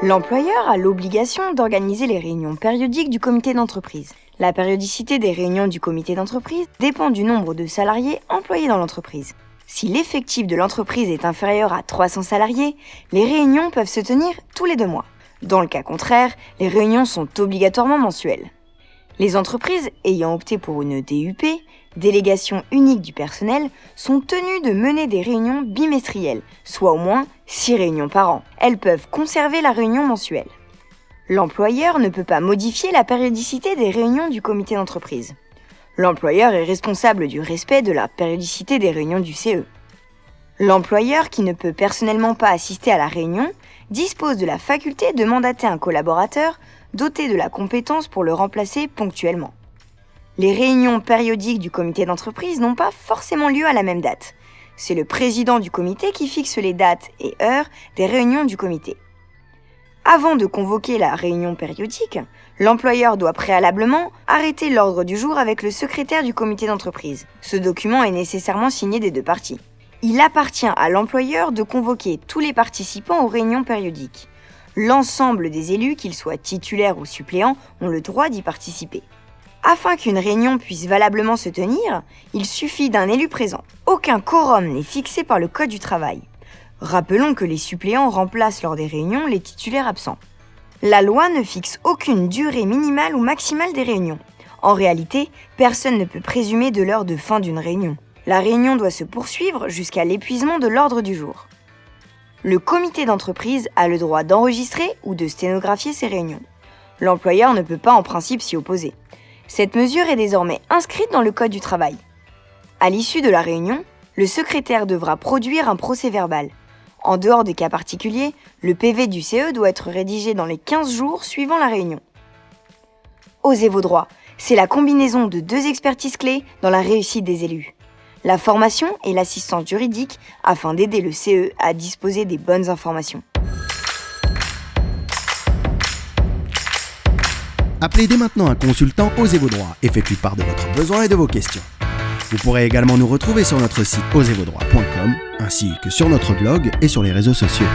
L'employeur a l'obligation d'organiser les réunions périodiques du comité d'entreprise. La périodicité des réunions du comité d'entreprise dépend du nombre de salariés employés dans l'entreprise. Si l'effectif de l'entreprise est inférieur à 300 salariés, les réunions peuvent se tenir tous les 2 mois. Dans le cas contraire, les réunions sont obligatoirement mensuelles. Les entreprises ayant opté pour une DUP, délégation unique du personnel, sont tenues de mener des réunions bimestrielles, soit au moins 6 réunions par an. Elles peuvent conserver la réunion mensuelle. L'employeur ne peut pas modifier la périodicité des réunions du comité d'entreprise. L'employeur est responsable du respect de la périodicité des réunions du CE. L'employeur qui ne peut personnellement pas assister à la réunion dispose de la faculté de mandater un collaborateur doté de la compétence pour le remplacer ponctuellement. Les réunions périodiques du comité d'entreprise n'ont pas forcément lieu à la même date. C'est le président du comité qui fixe les dates et heures des réunions du comité. Avant de convoquer la réunion périodique, l'employeur doit préalablement arrêter l'ordre du jour avec le secrétaire du comité d'entreprise. Ce document est nécessairement signé des 2 parties. Il appartient à l'employeur de convoquer tous les participants aux réunions périodiques. L'ensemble des élus, qu'ils soient titulaires ou suppléants, ont le droit d'y participer. Afin qu'une réunion puisse valablement se tenir, il suffit d'un élu présent. Aucun quorum n'est fixé par le Code du travail. Rappelons que les suppléants remplacent lors des réunions les titulaires absents. La loi ne fixe aucune durée minimale ou maximale des réunions. En réalité, personne ne peut présumer de l'heure de fin d'une réunion. La réunion doit se poursuivre jusqu'à l'épuisement de l'ordre du jour. Le comité d'entreprise a le droit d'enregistrer ou de sténographier ces réunions. L'employeur ne peut pas en principe s'y opposer. Cette mesure est désormais inscrite dans le Code du travail. À l'issue de la réunion, le secrétaire devra produire un procès-verbal. En dehors des cas particuliers, le PV du CE doit être rédigé dans les 15 jours suivant la réunion. Osez vos droits, c'est la combinaison de 2 expertises clés dans la réussite des élus. La formation et l'assistance juridique afin d'aider le CE à disposer des bonnes informations. Appelez dès maintenant un consultant Osez vos droits et faites-lui part de votre besoin et de vos questions. Vous pourrez également nous retrouver sur notre site osezvosdroits.com ainsi que sur notre blog et sur les réseaux sociaux.